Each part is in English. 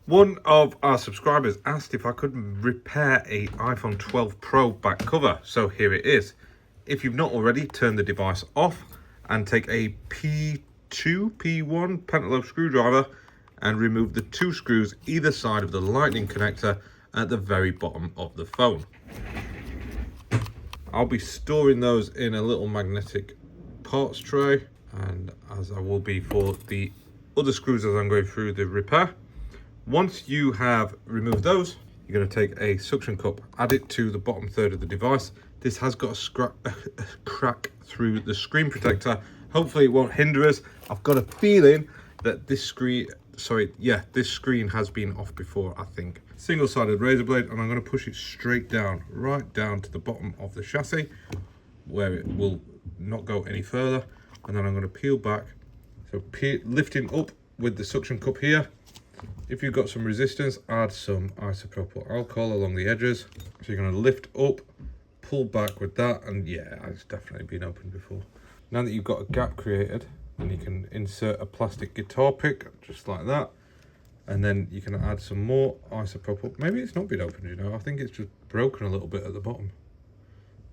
One of our subscribers asked if I could repair a iPhone 12 Pro back cover. So here it is. If you've not already, turn the device off and take a P2, P1 pentalobe screwdriver and remove the 2 screws either side of the lightning connector at the very bottom of the phone. I'll be storing those in a little magnetic parts tray, and as I will be for the other screws as I'm going through the repair. Once you have removed those, you're going to take a suction cup, add it to the bottom third of the device. This has got a crack through the screen protector. Hopefully it won't hinder us. I've got a feeling that this screen, this screen has been off before, I think. Single-sided razor blade, and I'm going to push it straight down, right down to the bottom of the chassis, where it will not go any further. And then I'm going to peel back. So lifting up with the suction cup here. If you've got some resistance, add some isopropyl alcohol along the edges. So you're going to lift up, pull back with that, and yeah, it's definitely been opened before. Now that you've got a gap created, then you can insert a plastic guitar pick, just like that. And then you can add some more isopropyl. Maybe it's not been opened, you know. I think it's just broken a little bit at the bottom.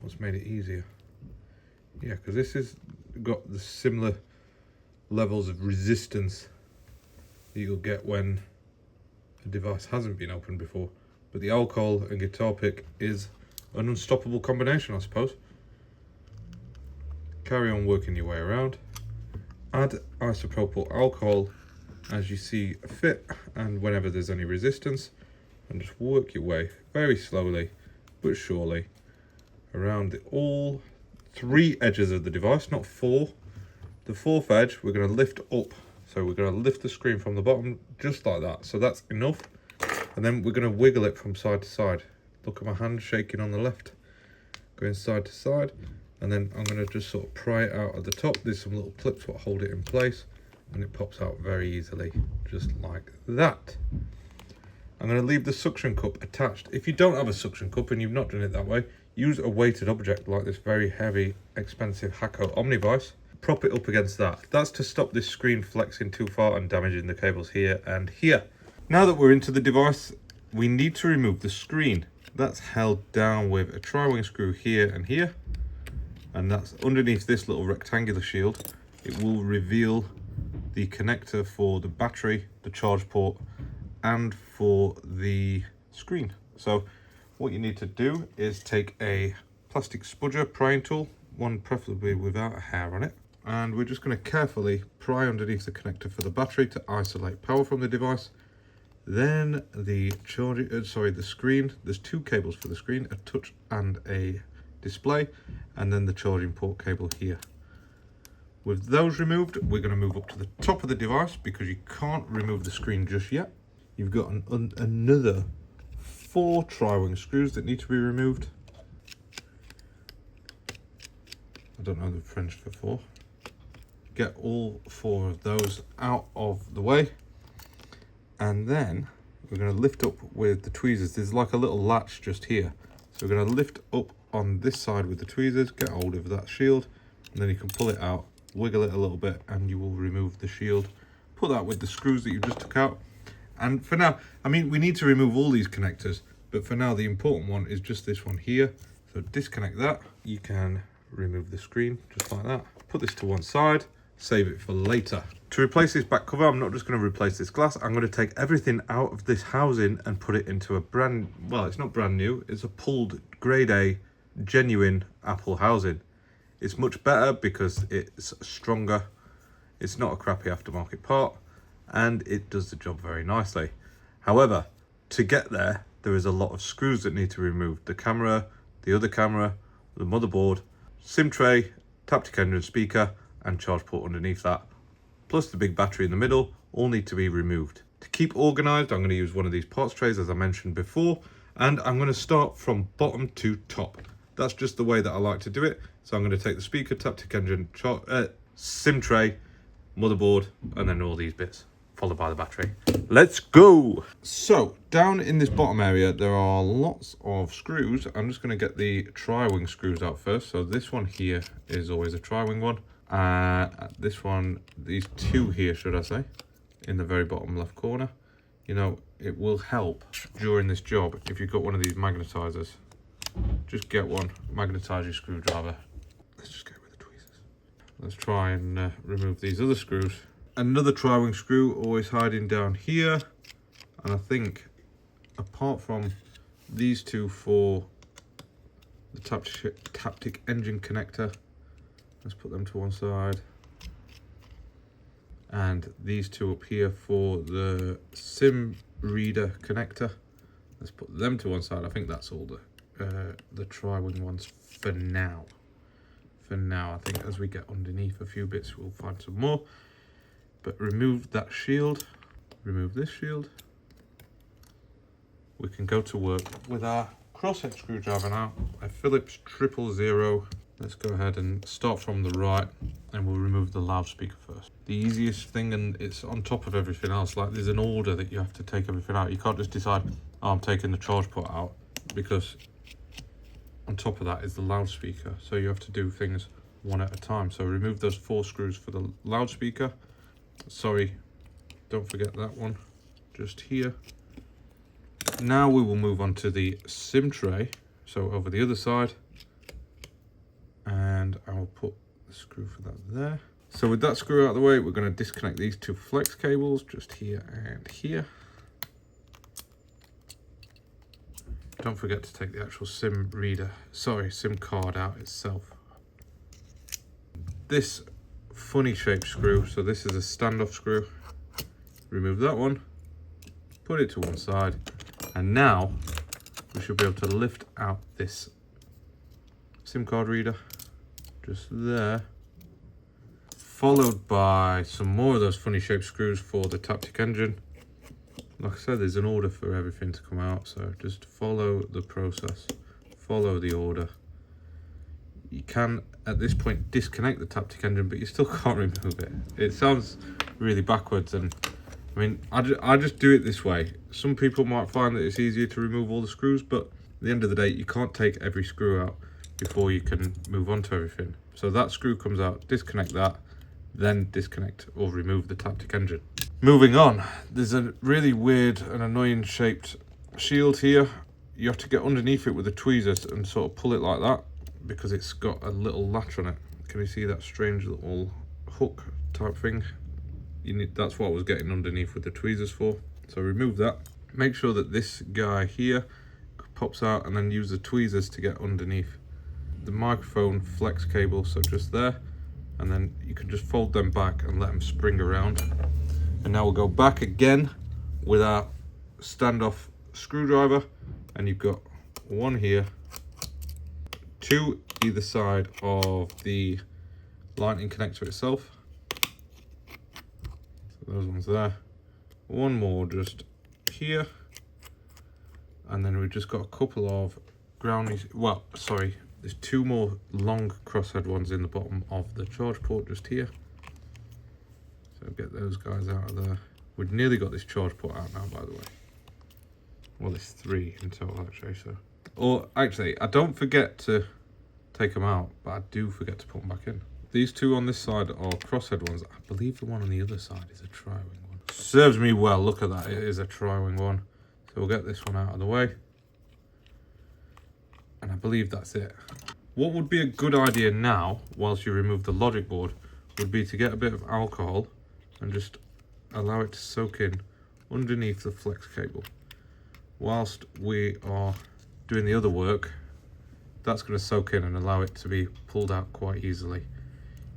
What's made it easier? Yeah, because this has got the similar levels of resistance that you'll get when a device hasn't been opened before. But the alcohol and guitar pick is an unstoppable combination, I suppose. Carry on working your way around. Add isopropyl alcohol as you see fit and whenever there's any resistance, and just work your way very slowly but surely around all 3 edges of the device, not 4. The 4th edge we're going to lift up. So we're going to lift the screen from the bottom just like that. So that's enough. And then we're going to wiggle it from side to side. Look at my hand shaking on the left, going side to side. And then I'm going to just sort of pry it out at the top. There's some little clips that hold it in place, and it pops out very easily, just like that. I'm going to leave the suction cup attached. If you don't have a suction cup and you've not done it that way, use a weighted object like this very heavy, expensive Hakko Omnivice. Prop it up against that. That's to stop this screen flexing too far and damaging the cables here and here. Now that we're into the device, we need to remove the screen. That's held down with a tri-wing screw here and here. And that's underneath this little rectangular shield. It will reveal the connector for the battery, the charge port, and for the screen. So what you need to do is take a plastic spudger prying tool, one preferably without a hair on it. And we're just going to carefully pry underneath the connector for the battery to isolate power from the device. Then the screen, there's 2 cables for the screen, a touch and a display, and then the charging port cable here. With those removed, we're going to move up to the top of the device because you can't remove the screen just yet. You've got another 4 tri-wing screws that need to be removed. I don't know the French for 4. Get all 4 of those out of the way, and then we're going to lift up with the tweezers. There's like a little latch just here, so we're going to lift up on this side with the tweezers, get hold of that shield, and then you can pull it out, wiggle it a little bit, and you will remove the shield. Put that with the screws that you just took out. And for now, I mean, we need to remove all these connectors, but for now the important one is just this one here. So disconnect that. You can remove the screen just like that. Put this to one side. Save it for later. To replace this back cover, I'm not just going to replace this glass. I'm going to take everything out of this housing and put it into a it's not brand new. It's a pulled grade A, genuine Apple housing. It's much better because it's stronger. It's not a crappy aftermarket part, and it does the job very nicely. However, to get there is a lot of screws that need to be removed. The camera, the other camera, the motherboard, SIM tray, taptic engine speaker, and charge port underneath that, plus the big battery in the middle, all need to be removed. To keep organized, I'm going to use one of these parts trays as I mentioned before, and I'm going to start from bottom to top. That's just the way that I like to do it. So I'm going to take the speaker, taptic engine, SIM tray, motherboard, and then all these bits, followed by the battery. Let's go! So down in this bottom area, there are lots of screws. I'm just going to get the tri-wing screws out first. So this one here is always a tri-wing one. This one, these 2 here, should I say, in the very bottom left corner. You know, it will help during this job if you've got one of these magnetizers. Just get one, magnetize your screwdriver. Let's just go with the tweezers. Let's try and remove these other screws. Another tri-wing screw always hiding down here. And I think apart from these two for the Taptic engine connector, let's put them to one side. And these two up here for the SIM reader connector. Let's put them to one side. I think that's all the tri-wing ones for now. For now, I think as we get underneath a few bits, we'll find some more. But remove that shield. Remove this shield. We can go to work with our crosshead screwdriver now. A Phillips 000. Let's go ahead and start from the right, and we'll remove the loudspeaker first. The easiest thing, and it's on top of everything else, like there's an order that you have to take everything out. You can't just decide, oh, I'm taking the charge port out, because on top of that is the loudspeaker. So you have to do things one at a time. So remove those 4 screws for the loudspeaker. Sorry, don't forget that one, just here. Now we will move on to the SIM tray. So over the other side. And I will put the screw for that there. So with that screw out of the way, we're going to disconnect these 2 flex cables just here and here. Don't forget to take the actual SIM card out itself. This funny shaped screw, so this is a standoff screw. Remove that one, put it to one side, and now we should be able to lift out this SIM card reader, just there, followed by some more of those funny shaped screws for the Taptic engine. Like I said, there's an order for everything to come out, so just follow the process, follow the order. You can, at this point, disconnect the Taptic engine, but you still can't remove it. It sounds really backwards, and I mean, I just do it this way. Some people might find that it's easier to remove all the screws, but at the end of the day, you can't take every screw out before you can move on to everything. So that screw comes out, disconnect that, then disconnect or remove the Taptic engine. Moving on, there's a really weird and annoying shaped shield here. You have to get underneath it with the tweezers and sort of pull it like that, because it's got a little latch on it. Can you see that strange little hook type thing? That's what I was getting underneath with the tweezers for. So remove that. Make sure that this guy here pops out, and then use the tweezers to get underneath the microphone flex cable, so just there, and then you can just fold them back and let them spring around. And now we'll go back again with our standoff screwdriver, and you've got one here, 2 either side of the lightning connector itself. So those ones there, one more just here, and then we've just got a couple of groundies. Well, sorry, there's 2 more long crosshead ones in the bottom of the charge port just here. So get those guys out of there. We've nearly got this charge port out now, by the way. Well, there's 3 in total actually. So, or actually, I don't forget to take them out, but I do forget to put them back in. These 2 on this side are crosshead ones. I believe the one on the other side is a tri-wing one. Serves me well. Look at that. It is a tri-wing one. So we'll get this one out of the way. And I believe that's it. What would be a good idea now, whilst you remove the logic board, would be to get a bit of alcohol and just allow it to soak in underneath the flex cable. Whilst we are doing the other work, that's going to soak in and allow it to be pulled out quite easily.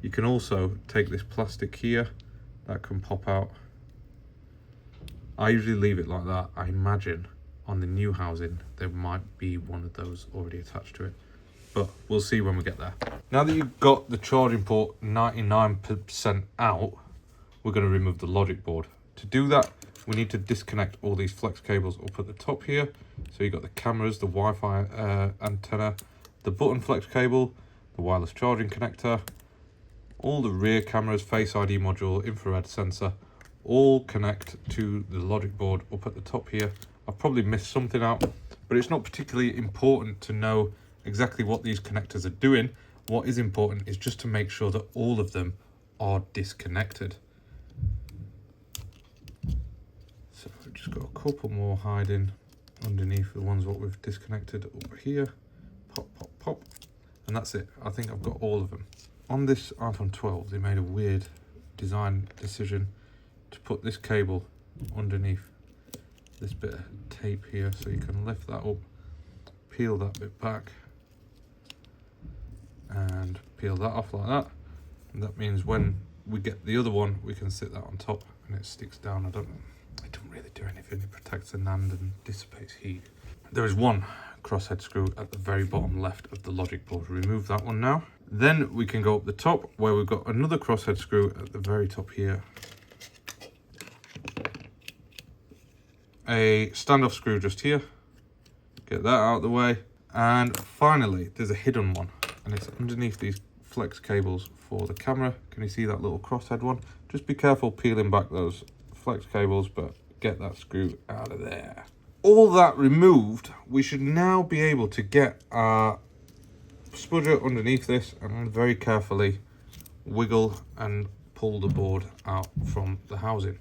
You can also take this plastic here, that can pop out. I usually leave it like that. I imagine on the new housing there might be one of those already attached to it, but we'll see when we get there. Now that you've got the charging port 99% out, we're going to remove the logic board. To do that, we need to disconnect all these flex cables up at the top here. So you've got the cameras, the Wi-Fi antenna, the button flex cable, the wireless charging connector, all the rear cameras, Face ID module, infrared sensor, all connect to the logic board up at the top here. I've probably missed something out, but it's not particularly important to know exactly what these connectors are doing. What is important is just to make sure that all of them are disconnected. So just got a couple more hiding underneath the ones what we've disconnected over here. Pop, pop, pop. And that's it. I think I've got all of them. On this iPhone 12, they made a weird design decision to put this cable underneath this bit of tape here, so you can lift that up, peel that bit back, and peel that off like that. And that means when we get the other one, we can sit that on top and it sticks down. It doesn't really do anything. It protects the NAND and dissipates heat. There is one crosshead screw at the very bottom left of the logic board. Remove that one now. Then we can go up the top where we've got another crosshead screw at the very top here. A standoff screw just here. Get that out of the way. And finally, there's a hidden one, and it's underneath these flex cables for the camera. Can you see that little crosshead one? Just be careful peeling back those flex cables, but get that screw out of there. All that removed, we should now be able to get our spudger underneath this and very carefully wiggle and pull the board out from the housing.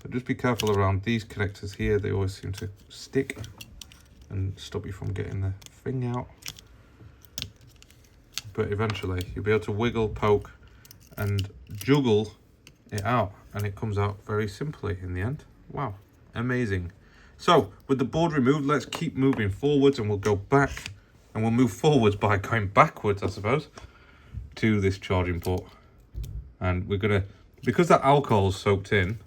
So just be careful around these connectors here. They always seem to stick and stop you from getting the thing out. But eventually you'll be able to wiggle, poke and juggle it out, and it comes out very simply in the end. Wow, amazing. So with the board removed, let's keep moving forwards, and we'll go back, and we'll move forwards by going backwards, I suppose, to this charging port. And we're gonna, because that alcohol's soaked in,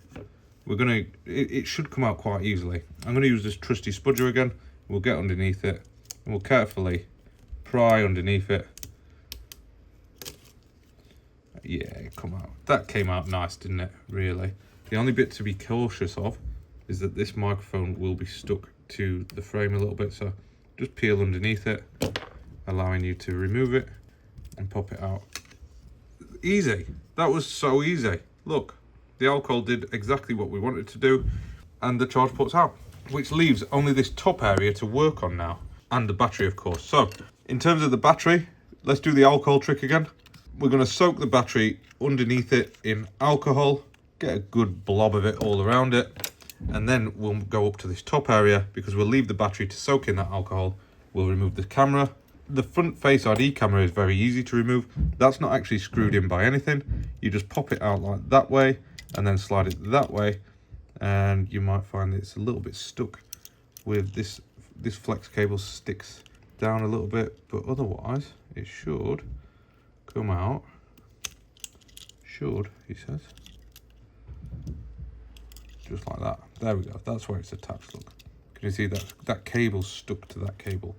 it should come out quite easily. I'm gonna use this trusty spudger again. We'll get underneath it and we'll carefully pry underneath it. Yeah, come out. That came out nice, didn't it? Really. The only bit to be cautious of is that this microphone will be stuck to the frame a little bit, so just peel underneath it, allowing you to remove it and pop it out. Easy. That was so easy. Look, the alcohol did exactly what we wanted to do, and the charge port's out, which leaves only this top area to work on now, and the battery, of course. So in terms of the battery, let's do the alcohol trick again. We're going to soak the battery underneath it in alcohol, get a good blob of it all around it, and then we'll go up to this top area because we'll leave the battery to soak in that alcohol. We'll remove the camera. The front face ID camera is very easy to remove. That's not actually screwed in by anything. You just pop it out like that way and then slide it that way, and you might find it's a little bit stuck with this flex cable sticks down a little bit, but otherwise it should come out. Should, he says. Just like that. There we go. That's where it's attached. Look. Can you see that cable's stuck to that cable?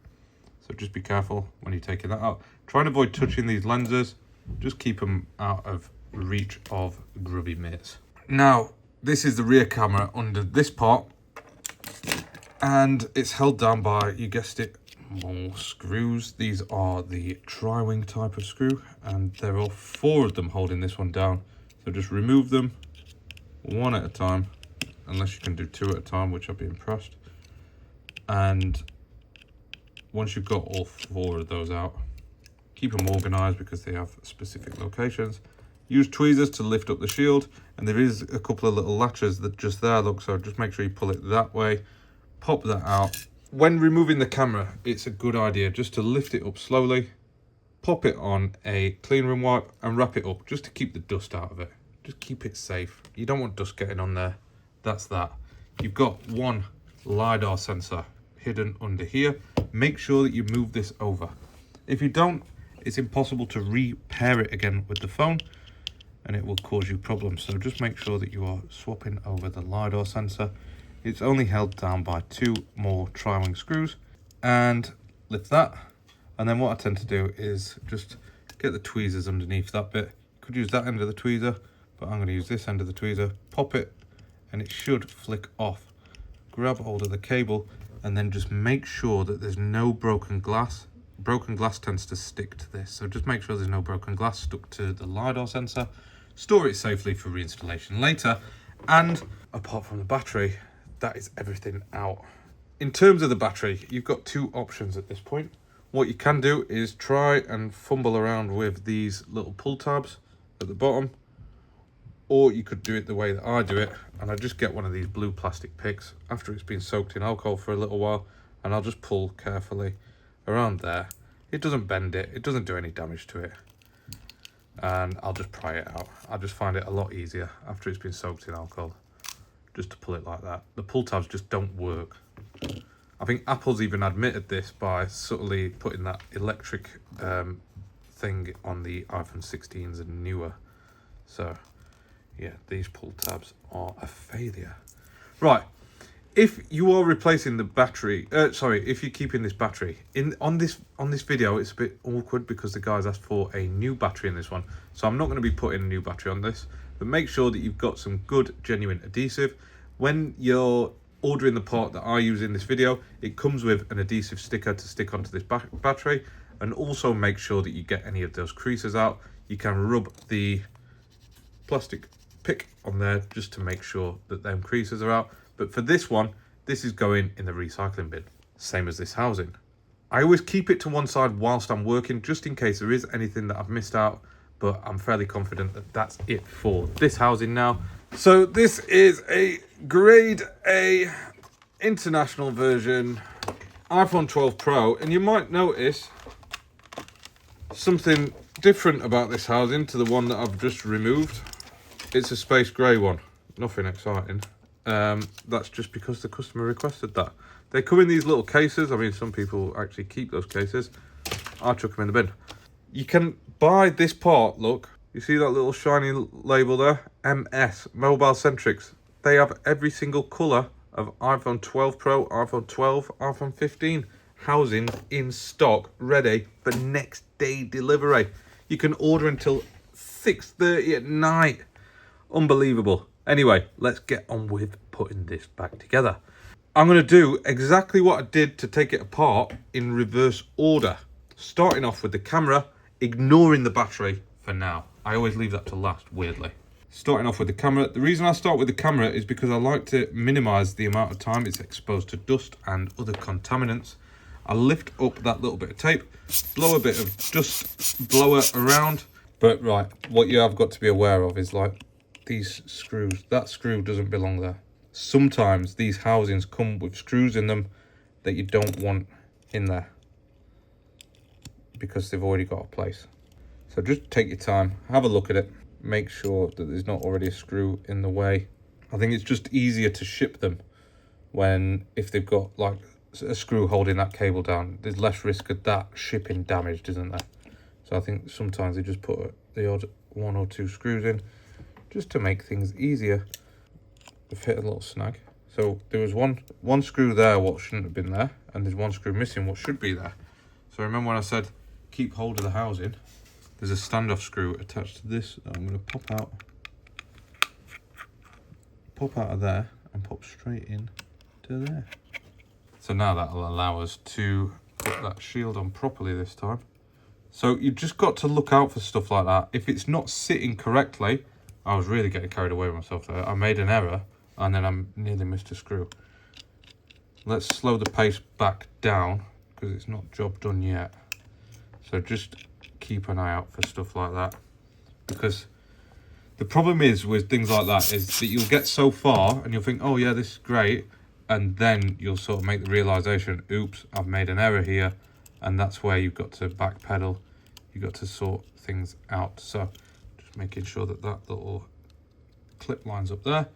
So just be careful when you're taking that out. Try and avoid touching these lenses. Just keep them out of reach of grubby mates. Now, this is the rear camera under this part, and it's held down by, you guessed it, more screws. These are the tri-wing type of screw, and there are 4 of them holding this one down. So just remove them one at a time, unless you can do 2 at a time, which I'd be impressed. And once you've got all 4 of those out, keep them organized because they have specific locations. Use tweezers to lift up the shield, and there is a couple of little latches that just there, look, so just make sure you pull it that way. Pop that out. When removing the camera, it's a good idea just to lift it up slowly, pop it on a clean room wipe and wrap it up just to keep the dust out of it. Just keep it safe. You don't want dust getting on there. That's that. You've got one LiDAR sensor hidden under here. Make sure that you move this over. If you don't, it's impossible to repair it again with the phone, and it will cause you problems. So just make sure that you are swapping over the LiDAR sensor. It's only held down by 2 more tri-wing screws, and lift that. And then what I tend to do is just get the tweezers underneath that bit. Could use that end of the tweezer, but I'm going to use this end of the tweezer. Pop it, and it should flick off. Grab hold of the cable, and then just make sure that there's no broken glass. Broken glass tends to stick to this, so just make sure there's no broken glass stuck to the LiDAR sensor. Store it safely for reinstallation later, and apart from the battery, that is everything out. In terms of the battery, you've got 2 options at this point. What you can do is try and fumble around with these little pull tabs at the bottom. Or you could do it the way that I do it, and I just get one of these blue plastic picks after it's been soaked in alcohol for a little while, and I'll just pull carefully around there. It doesn't bend it, it doesn't do any damage to it. And I'll just pry it out. I just find it a lot easier after it's been soaked in alcohol, just to pull it like that. The pull tabs just don't work. I think Apple's even admitted this by subtly putting that electric thing on the iPhone 16s and newer. So yeah, these pull tabs are a failure. Right, if you are replacing the battery, if you're keeping this battery on this video, it's a bit awkward because the guys asked for a new battery in this one, so I'm not going to be putting a new battery on this. But make sure that you've got some good genuine adhesive. When you're ordering the part that I use in this video, it comes with an adhesive sticker to stick onto this battery, and also make sure that you get any of those creases out. You can rub the plastic pick on there just to make sure that them creases are out. But for this one, this is going in the recycling bin, same as this housing. I always keep it to one side whilst I'm working, just in case there is anything that I've missed out, but I'm fairly confident that that's it for this housing now. So this is a grade A international version iPhone 12 Pro, and you might notice something different about this housing to the one that I've just removed. It's a space grey one, nothing exciting. That's just because the customer requested that. They come in these little cases. I mean, some people actually keep those cases. I chuck them in the bin. You can buy this part, look. You see that little shiny label there? MS, Mobile Centrics. They have every single colour of iPhone 12 Pro, iPhone 12, iPhone 15 housing in stock, ready for next day delivery. You can order until 6:30 at night. Unbelievable. Anyway, let's get on with putting this back together. I'm going to do exactly what I did to take it apart in reverse order. Starting off with the camera, ignoring the battery for now. I always leave that to last, weirdly. Starting off with the camera. The reason I start with the camera is because I like to minimise the amount of time it's exposed to dust and other contaminants. I lift up that little bit of tape, blow a bit of dust blower around. But right, what you have got to be aware of is like these screws. That screw doesn't belong there. Sometimes these housings come with screws in them that you don't want in there because they've already got a place. So just take your time, have a look at it, make sure that there's not already a screw in the way. I think it's just easier to ship them if they've got like a screw holding that cable down. There's less risk of that shipping damaged, isn't there? So I think sometimes they just put the odd 1 or 2 screws in just to make things easier. They've hit a little snag. So there was one screw there what shouldn't have been there, and there's one screw missing what should be there. So remember when I said keep hold of the housing? There's a standoff screw attached to this that I'm going to pop out of there and pop straight in to there. So now that'll allow us to put that shield on properly this time. So you've just got to look out for stuff like that. If it's not sitting correctly, I was really getting carried away with myself there. I made an error and then I nearly missed a screw. Let's slow the pace back down because it's not job done yet. So just keep an eye out for stuff like that, because the problem is with things like that is that you'll get so far and you'll think, oh yeah, this is great, and then you'll sort of make the realization, oops, I've made an error here, and that's where you've got to backpedal. You've got to sort things out. So just making sure that that little clip lines up there.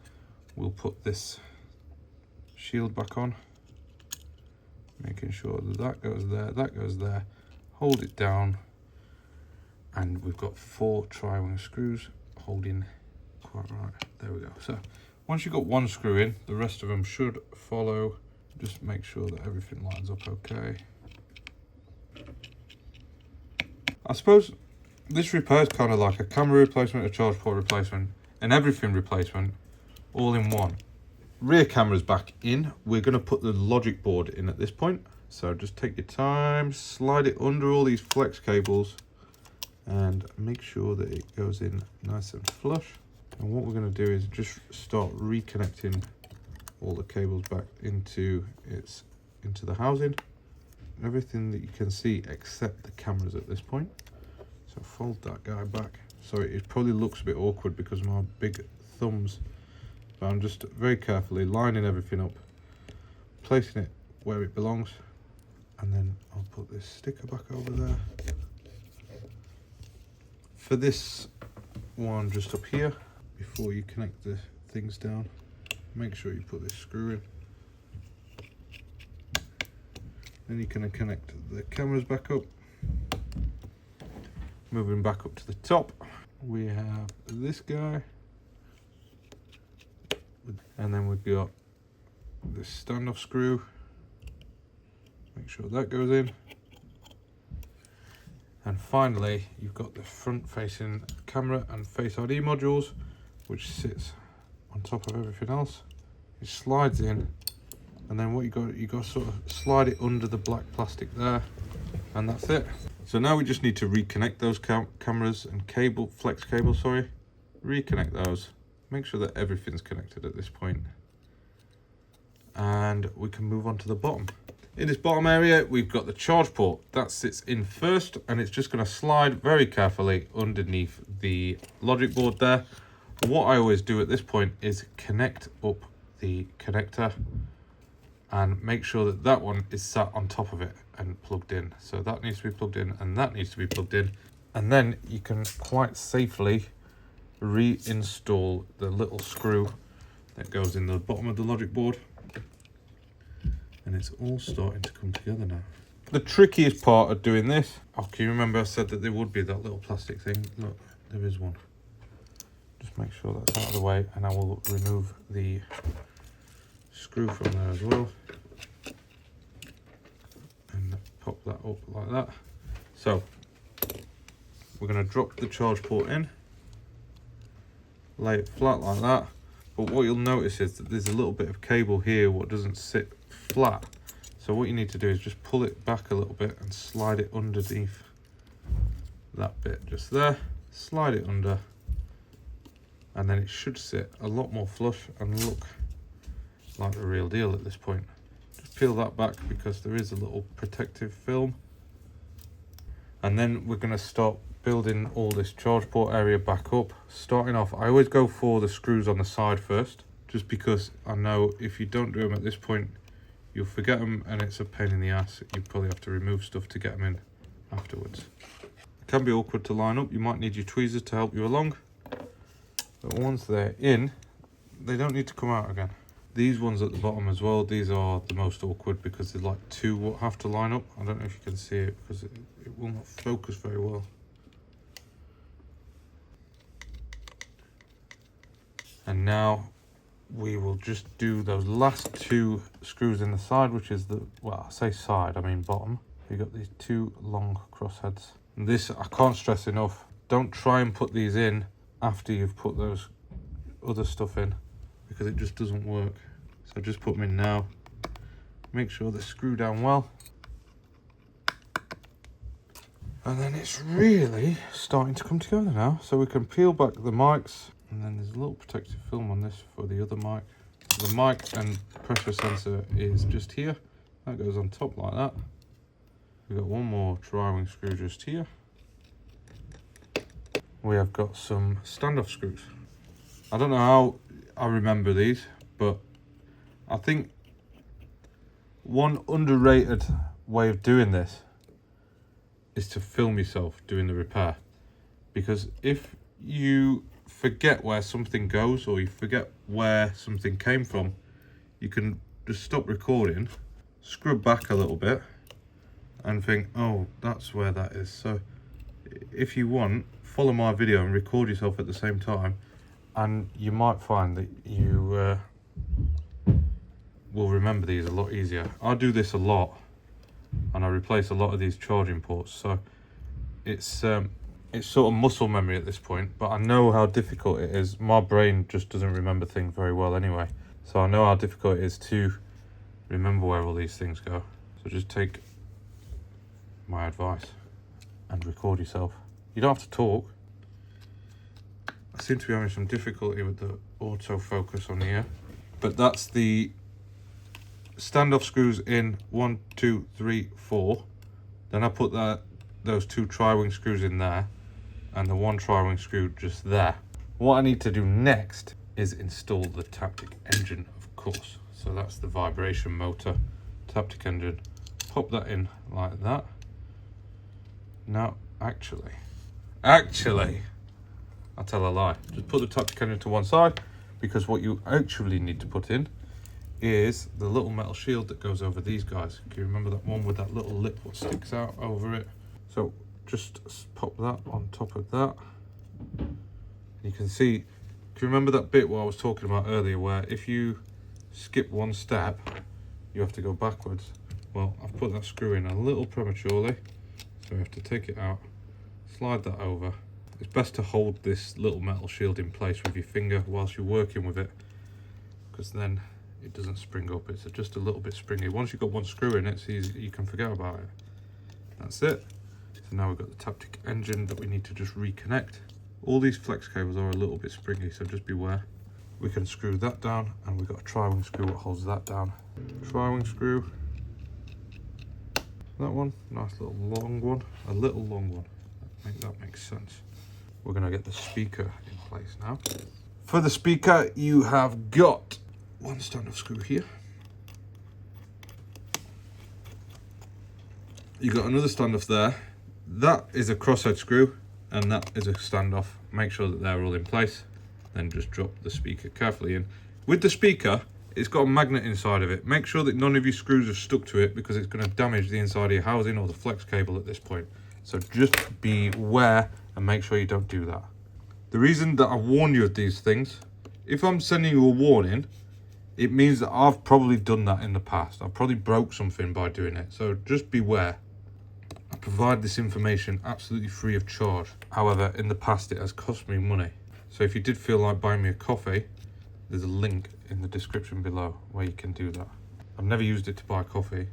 We'll put this shield back on, making sure that that goes there, that goes there. Hold it down, and we've got 4 tri-wing screws holding quite right. There we go. So once you've got one screw in, the rest of them should follow. Just make sure that everything lines up okay. I suppose this repair is kind of like a camera replacement, a charge port replacement, and everything replacement all in one. Rear camera's back in. We're going to put the logic board in at this point. So just take your time, slide it under all these flex cables and make sure that it goes in nice and flush. And what we're going to do is just start reconnecting all the cables back into the housing. Everything that you can see except the cameras at this point. So fold that guy back. So it probably looks a bit awkward because my big thumbs. But I'm just very carefully lining everything up, placing it where it belongs, and then I'll put this sticker back over there. For this one just up here, before you connect the things down, make sure you put this screw in. Then you can connect the cameras back up. Moving back up to the top, we have this guy, and then we've got this standoff screw. Make sure that goes in. And finally, you've got the front facing camera and Face ID modules, which sits on top of everything else. It slides in, and then what you got to sort of slide it under the black plastic there, and that's it. So now we just need to reconnect those cameras and flex cable, sorry. Reconnect those. Make sure that everything's connected at this point. And we can move on to the bottom. In this bottom area, we've got the charge port. That sits in first, and it's just going to slide very carefully underneath the logic board there. What I always do at this point is connect up the connector and make sure that that one is sat on top of it and plugged in. So that needs to be plugged in, and that needs to be plugged in. And then you can quite safely reinstall the little screw that goes in the bottom of the logic board. And it's all starting to come together now. The trickiest part of doing this, okay, you remember I said that there would be that little plastic thing? Look, there is one. Just make sure that's out of the way, and I will remove the screw from there as well. And pop that up like that. So, we're going to drop the charge port in, lay it flat like that. But what you'll notice is that there's a little bit of cable here what doesn't sit flat. So what you need to do is just pull it back a little bit and slide it underneath that bit just there. Slide it under, and then it should sit a lot more flush and look like the real deal at this point. Just peel that back because there is a little protective film. And then we're going to start building all this charge port area back up. Starting off, I always go for the screws on the side first, just because I know if you don't do them at this point, you'll forget them and it's a pain in the ass. You probably have to remove stuff to get them in afterwards. It can be awkward to line up. You might need your tweezers to help you along. But once they're in, they don't need to come out again. These ones at the bottom as well, these are the most awkward because there's like two what have to line up. I don't know if you can see it because it will not focus very well. And now we will just do those last two screws in the side, which is the, well, I say side, I mean bottom. You've got these two long crossheads. And this, I can't stress enough, don't try and put these in after you've put those other stuff in, because it just doesn't work. So just put them in now. Make sure they're screwed down well. And then it's really starting to come together now. So we can peel back the mics. And then there's a little protective film on this for the other mic. The mic and pressure sensor is just here. That goes on top like that. We've got one more tri-wing screw just here. We have got some standoff screws. I don't know how I remember these, but I think one underrated way of doing this is to film yourself doing the repair. Because if you forget where something goes, or you forget where something came from, you can just stop recording, scrub back a little bit and think, oh, that's where that is. So if you want, follow my video and record yourself at the same time, and you might find that you will remember these a lot easier. I do this a lot, and I replace a lot of these charging ports, so it's sort of muscle memory at this point, but I know how difficult it is. My brain just doesn't remember things very well anyway, so I know how difficult it is to remember where all these things go. So just take my advice and record yourself. You don't have to talk. I seem to be having some difficulty with the autofocus on here, but that's the standoff screws in 1, 2, 3, 4. Then I put those two tri-wing screws in there, and the one tri-wing screw just there. What I need to do next is install the Taptic engine, of course. So that's the vibration motor, Taptic engine. Pop that in like that. Now, actually, I'll tell a lie. Just put the Taptic engine to one side, because what you actually need to put in is the little metal shield that goes over these guys. Can you remember that one with that little lip what sticks out over it? So just pop that on top of that. You can see, do you remember that bit what I was talking about earlier, where if you skip one step, you have to go backwards? Well, I've put that screw in a little prematurely, so we have to take it out, slide that over. It's best to hold this little metal shield in place with your finger whilst you're working with it, because then it doesn't spring up. It's just a little bit springy. Once you've got one screw in it, it's easy, you can forget about it. That's it. So now we've got the Taptic engine that we need to just reconnect. All these flex cables are a little bit springy, so just beware. We can screw that down, and we've got a tri-wing screw that holds that down. Tri-wing screw. That one, nice little long one. A little long one. That makes sense. We're going to get the speaker in place now. For the speaker, you have got one standoff screw here. You've got another standoff there. That is a crosshead screw, and that is a standoff. Make sure that they're all in place. Then just drop the speaker carefully in. With the speaker, it's got a magnet inside of it. Make sure that none of your screws are stuck to it, because it's going to damage the inside of your housing or the flex cable at this point. So just beware and make sure you don't do that. The reason that I warn you of these things, if I'm sending you a warning, it means that I've probably done that in the past. I probably broke something by doing it. So just beware. I provide this information absolutely free of charge. However, in the past it has cost me money. So if you did feel like buying me a coffee, there's a link in the description below where you can do that. I've never used it to buy coffee,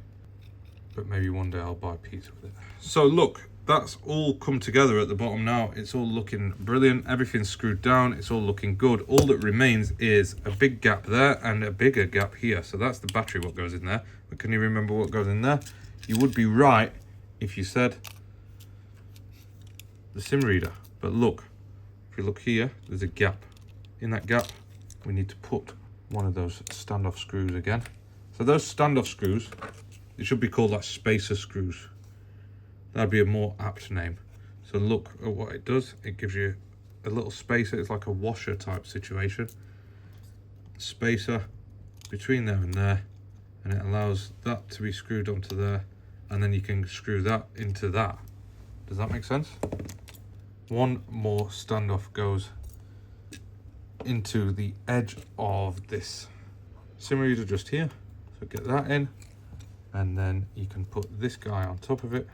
but maybe one day I'll buy pizza with it. So look, that's all come together at the bottom now. It's all looking brilliant. Everything's screwed down. It's all looking good. All that remains is a big gap there and a bigger gap here. So that's the battery what goes in there. But can you remember what goes in there? You would be right if you said the SIM reader. But look, if you look here, there's a gap. In that gap, we need to put one of those standoff screws again. So those standoff screws, they should be called like spacer screws. That'd be a more apt name. So look at what it does. It gives you a little spacer. It's like a washer type situation. Spacer between there and there, and it allows that to be screwed onto there, and then you can screw that into that. Does that make sense? One more standoff goes into the edge of this SIM reader just here. So get that in, and then you can put this guy on top of it.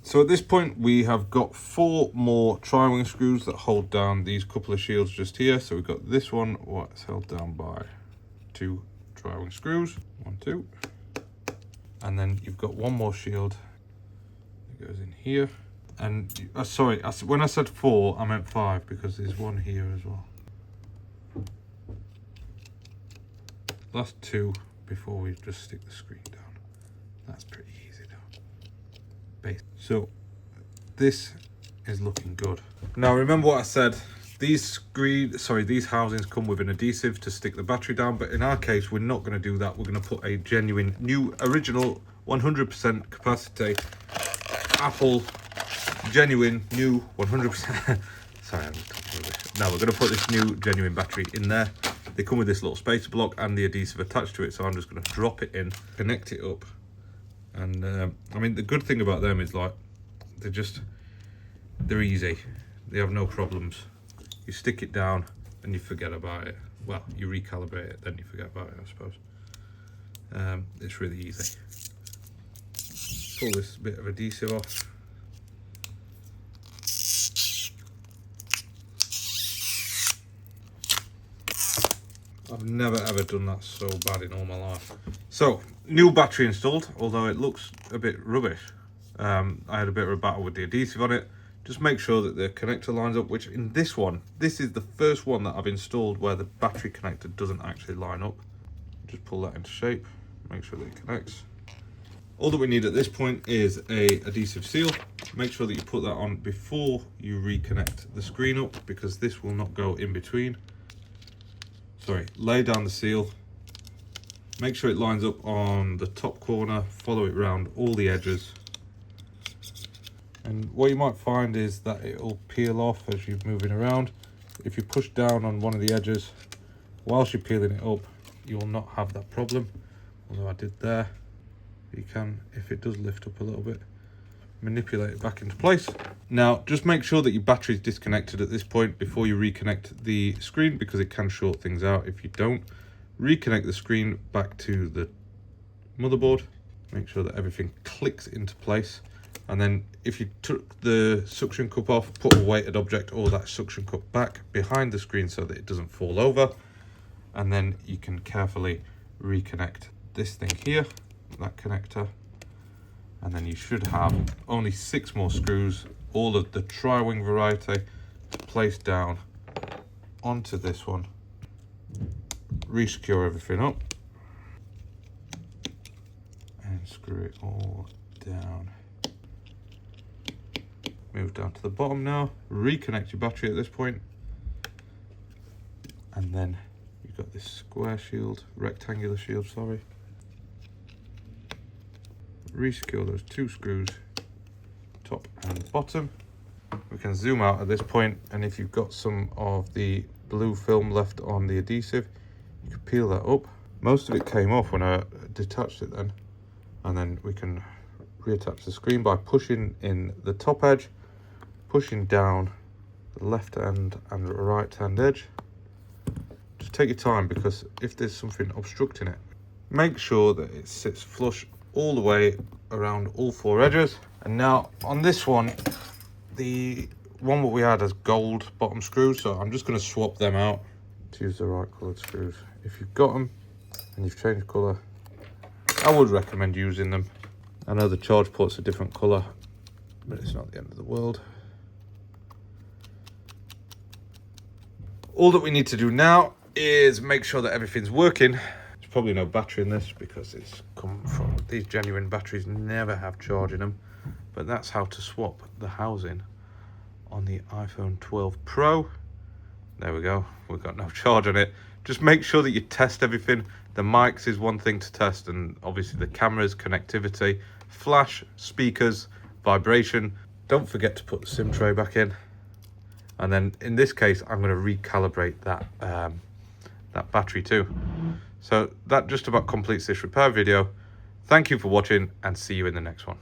So at this point we have got 4 more tri-wing screws that hold down these couple of shields just here. So we've got this one, what's held down by 2 tri-wing screws, 1, 2, and then you've got one more shield that goes in here. And sorry, when I said 4, I meant 5, because there's one here as well. Last 2 before we just stick the screen down. That's pretty easy though. So this is looking good. Now remember what I said, these housings come with an adhesive to stick the battery down, but in our case we're not going to do that. We're going to put a genuine new original 100% capacity Apple genuine new 100% sorry, I'm just talking rubbish. Now we're going to put this new genuine battery in there. They come with this little spacer block and the adhesive attached to it, so I'm just going to drop it in, connect it up. And I mean, the good thing about them is like they're easy. They have no problems. You stick it down and you forget about it. Well, you recalibrate it, then you forget about it, I suppose. It's really easy. Pull this bit of adhesive off. I've never ever done that so bad in all my life. So, new battery installed, although it looks a bit rubbish. I had a bit of a battle with the adhesive on it. Just make sure that the connector lines up, which in this one, this is the first one that I've installed where the battery connector doesn't actually line up. Just pull that into shape, make sure that it connects. All that we need at this point is a adhesive seal. Make sure that you put that on before you reconnect the screen up, because this will not go in between. lay down the seal. Make sure it lines up on the top corner, follow it around all the edges. And what you might find is that it'll peel off as you're moving around. If you push down on one of the edges whilst you're peeling it up, you will not have that problem. Although I did there. You can, if it does lift up a little bit, manipulate it back into place. Now, just make sure that your battery is disconnected at this point before you reconnect the screen, because it can short things out if you don't. Reconnect the screen back to the motherboard. Make sure that everything clicks into place. And then if you took the suction cup off, put a weighted object or that suction cup back behind the screen so that it doesn't fall over. And then you can carefully reconnect this thing here, that connector. And then you should have only 6 more screws, all of the tri-wing variety, to place down onto this one. Re-secure everything up. And screw it all down. Move down to the bottom now. Reconnect your battery at this point. And then you've got this square shield, rectangular shield, sorry. Re-secure those 2 screws, top and bottom. We can zoom out at this point, and if you've got some of the blue film left on the adhesive, you can peel that up. Most of it came off when I detached it then, and then we can reattach the screen by pushing in the top edge, pushing down the left hand and right hand edge. Just take your time, because if there's something obstructing it, make sure that it sits flush all the way around all 4 edges. And now on this one, the one what we had has gold bottom screws, so I'm just going to swap them out to use the right coloured screws. If you've got them and you've changed colour, I would recommend using them. I know the charge port's a different colour, but it's not the end of the world. All that we need to do now is make sure that everything's working. Probably no battery in this because it's come from, these genuine batteries never have charge in them, but that's how to swap the housing on the iPhone 12 Pro. There we go, we've got no charge on it. Just make sure that you test everything. The mics is one thing to test, and obviously the cameras, connectivity, flash, speakers, vibration. Don't forget to put the SIM tray back in. And then in this case, I'm going to recalibrate that that battery too. So that just about completes this repair video. Thank you for watching, and see you in the next one.